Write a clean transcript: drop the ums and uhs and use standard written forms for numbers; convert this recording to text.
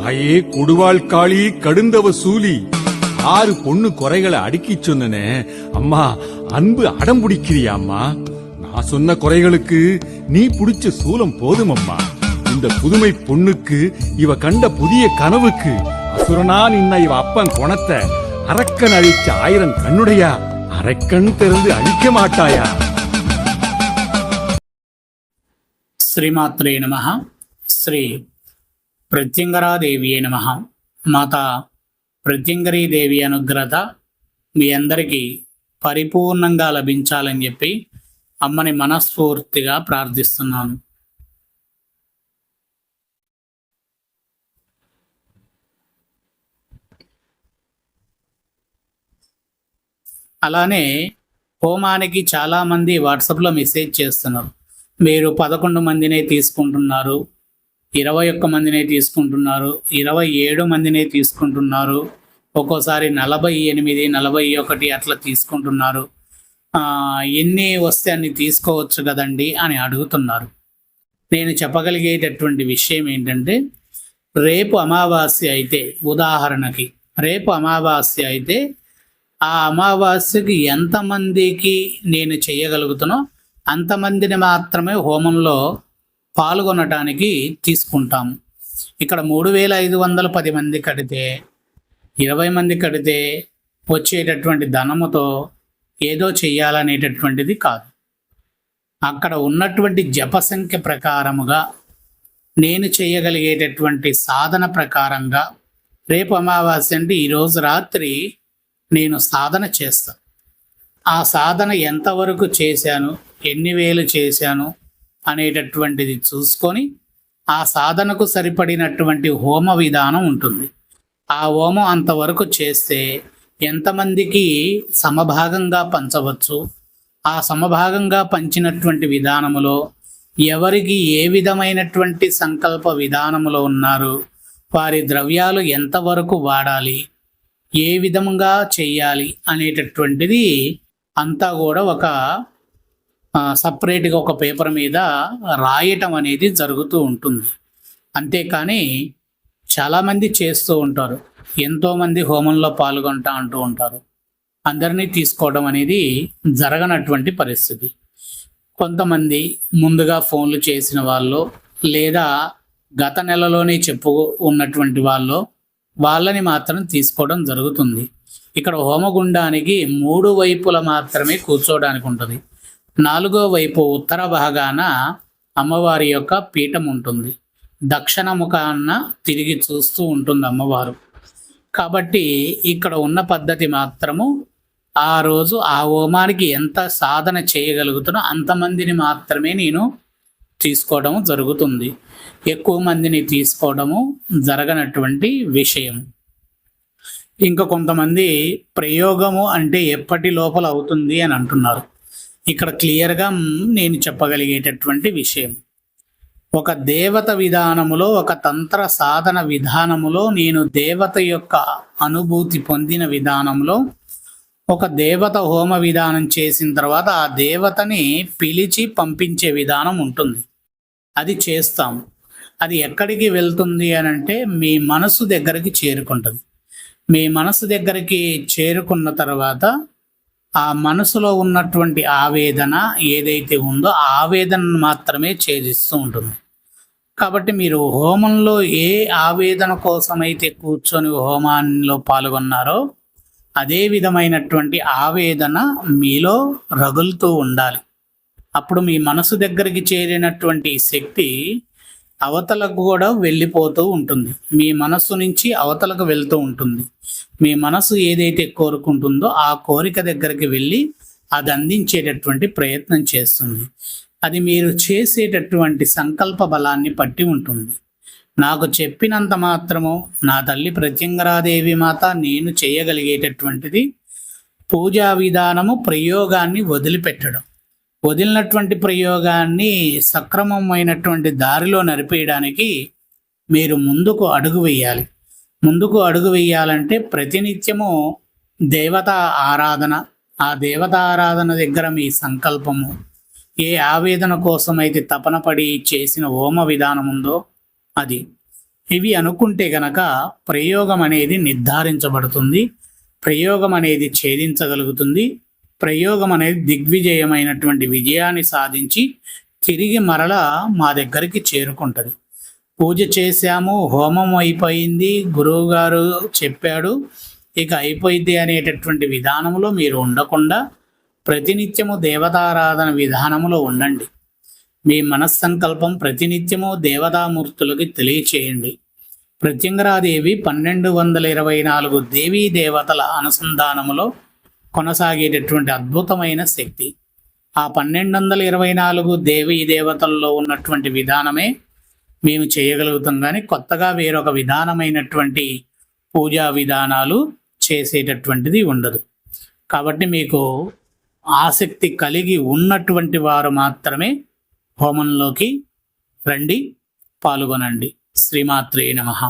தாயே கொடுவாள் காளி கடுந்தவ சூலி 6 பொண்ணு குறைகளை அடுக்கி சொன்னனே அம்மா, அன்பு அடம் பிடிக்கிறியா அம்மா? நான் சொன்ன குறைகளுக்கு நீ புடிச்ச சூலம் போதும் அம்மா. இந்த புதுமை பொண்ணுக்கு இவ கண்ட புதிய கனவுக்கு அசுரனா நின்ன இவ அப்பன் குணத்தை அரக்கன் அழிச்ச 1000 கண்ணுடையா அரக்கன் திறந்து அழிக்க மாட்டாயா? శ్రీమాత్రే నమః. శ్రీ ప్రత్యంగరాదేవియే నమః. మాతా ప్రత్యంగరీదేవి అనుగ్రహత మీ అందరికీ పరిపూర్ణంగా లభించాలని చెప్పి అమ్మని మనస్ఫూర్తిగా ప్రార్థిస్తున్నాను. అలానే హోమానికి చాలామంది వాట్సాప్లో మెసేజ్ చేస్తున్నారు. మీరు 11 మందినే తీసుకుంటున్నారు, 21 మందినే తీసుకుంటున్నారు, 27 మందినే తీసుకుంటున్నారు, ఒక్కోసారి 48, 41 అట్లా తీసుకుంటున్నారు, ఎన్ని వస్తే అన్ని తీసుకోవచ్చు కదండి అని అడుగుతున్నారు. నేను చెప్పగలిగేటటువంటి విషయం ఏంటంటే, రేపు అమావాస్య అయితే, ఉదాహరణకి రేపు అమావాస్య అయితే ఆ అమావాస్యకి ఎంతమందికి నేను చేయగలుగుతానో అంతమందిని మాత్రమే హోమంలో పాల్గొనటానికి తీసుకుంటాము. ఇక్కడ 3510 మంది కడితే, 20 మంది కడితే వచ్చేటటువంటి ధనముతో ఏదో చెయ్యాలనేటటువంటిది కాదు. అక్కడ ఉన్నటువంటి జప సంఖ్య ప్రకారముగా నేను చేయగలిగేటటువంటి సాధన ప్రకారంగా రేపు అమావాస్య అంటే ఈరోజు రాత్రి నేను సాధన చేస్తాను. ఆ సాధన ఎంతవరకు చేశాను, ఎన్ని వేలు చేశాను అనేటటువంటిది చూసుకొని ఆ సాధనకు సరిపడినటువంటి హోమ విధానం ఉంటుంది. ఆ హోమం అంతవరకు చేస్తే ఎంతమందికి సమభాగంగా పంచవచ్చు, ఆ సమభాగంగా పంచినటువంటి విధానములో ఎవరికి ఏ విధమైనటువంటి సంకల్ప విధానములో ఉన్నారు, వారి ద్రవ్యాలు ఎంతవరకు వాడాలి, ఏ విధంగా చెయ్యాలి అనేటటువంటిది అంతా కూడా ఒక సపరేట్గా ఒక పేపర్ మీద రాయటం అనేది జరుగుతూ ఉంటుంది. అంతేకాని చాలామంది చేస్తూ ఉంటారు, ఎంతోమంది హోమంలో పాల్గొంటా అంటూ ఉంటారు. అందరినీ తీసుకోవడం అనేది జరగనటువంటి పరిస్థితి. కొంతమంది ముందుగా ఫోన్లు చేసిన వాళ్ళు లేదా గత నెలలోనే చెప్పు ఉన్నటువంటి వాళ్ళని మాత్రం తీసుకోవడం జరుగుతుంది. ఇక్కడ హోమగుండానికి 3 వైపుల మాత్రమే కూర్చోవడానికి ఉంటుంది. 4వ వైపు ఉత్తర భాగాన అమ్మవారి యొక్క పీఠం ఉంటుంది. దక్షిణ ముఖాన తిరిగి చూస్తూ ఉంటుంది అమ్మవారు. కాబట్టి ఇక్కడ ఉన్న పద్ధతి మాత్రము ఆ రోజు ఆ హోమానికి ఎంత సాధన చేయగలుగుతానో అంతమందిని మాత్రమే నేను తీసుకోవడం జరుగుతుంది. ఎక్కువ మందిని తీసుకోవడము జరగనటువంటి విషయం. ఇంకా కొంతమంది ప్రయోగము అంటే ఎప్పటి లోపల అవుతుంది అని అంటున్నారు. ఇక్కడ క్లియర్గా నేను చెప్పగలిగేటటువంటి విషయం, ఒక దేవత విధానములో, ఒక తంత్ర సాధన విధానములో, నేను దేవత యొక్క అనుభూతి పొందిన విధానంలో ఒక దేవత హోమ విధానం చేసిన తర్వాత ఆ దేవతని పిలిచి పంపించే విధానం ఉంటుంది. అది చేస్తాము. అది ఎక్కడికి వెళ్తుంది అని అంటే మీ మనసు దగ్గరికి చేరుకుంటుంది. మీ మనసు దగ్గరికి చేరుకున్న తర్వాత ఆ మనసులో ఉన్నటువంటి ఆవేదన ఏదైతే ఉందో ఆ ఆవేదనను మాత్రమే ఛేదిస్తూ ఉంటుంది. కాబట్టి మీరు హోమంలో ఏ ఆవేదన కోసమైతే కూర్చొని హోమంలో పాల్గొన్నారో అదే విధమైనటువంటి ఆవేదన మీలో రగులుతూ ఉండాలి. అప్పుడు మీ మనసు దగ్గరికి చేరినటువంటి శక్తి అవతలకు కూడా వెళ్ళిపోతూ ఉంటుంది. మీ మనస్సు నుంచి అవతలకు వెళ్తూ ఉంటుంది. మీ మనసు ఏదైతే కోరుకుంటుందో ఆ కోరిక దగ్గరికి వెళ్ళి అది అందించేటటువంటి ప్రయత్నం చేస్తుంది. అది మీరు చేసేటటువంటి సంకల్ప బలాన్ని పట్టి ఉంటుంది. నాకు చెప్పినంత మాత్రము నా తల్లి ప్రత్యంగరాదేవి మాత నేను చేయగలిగేటటువంటిది పూజా విధానము, ప్రయోగాన్ని వదిలిపెట్టడం. వదిలినటువంటి ప్రయోగాన్ని సక్రమమైనటువంటి దారిలో నడిపేయడానికి మీరు ముందుకు అడుగు వేయాలి. ముందుకు అడుగు వేయాలంటే ప్రతినిత్యము దేవతా ఆరాధన, ఆ దేవతా ఆరాధన దగ్గర మీ సంకల్పము, ఏ ఆవేదన కోసమైతే తపన పడి చేసిన హోమ విధానం ఉందో అది ఇవి అనుకుంటే గనక ప్రయోగం అనేది నిర్ధారించబడుతుంది, ప్రయోగం అనేది ఛేదించగలుగుతుంది, ప్రయోగం అనేది దిగ్విజయమైనటువంటి విజయాన్ని సాధించి తిరిగి మరలా మా దగ్గరికి చేరుకుంటుంది. పూజ చేశాము, హోమం అయిపోయింది, గురువు గారు చెప్పాడు, ఇక అయిపోయింది అనేటటువంటి విధానంలో మీరు ఉండకుండా ప్రతినిత్యము దేవతారాధన విధానంలో ఉండండి. మీ మనస్సంకల్పం ప్రతినిత్యము దేవతామూర్తులకి తెలియచేయండి. ప్రత్యంగరాదేవి 1224 దేవీ దేవతల అనుసంధానములో కొనసాగేటటువంటి అద్భుతమైన శక్తి. ఆ 1224 దేవీ దేవతల్లో ఉన్నటువంటి విధానమే మేము చేయగలుగుతాం, కానీ కొత్తగా వేరొక విధానమైనటువంటి పూజా విధానాలు చేసేటటువంటిది ఉండదు. కాబట్టి మీకు ఆసక్తి కలిగి ఉన్నటువంటి వారు మాత్రమే హోమంలోకి రండి, పాల్గొనండి. శ్రీమాత్రే నమః.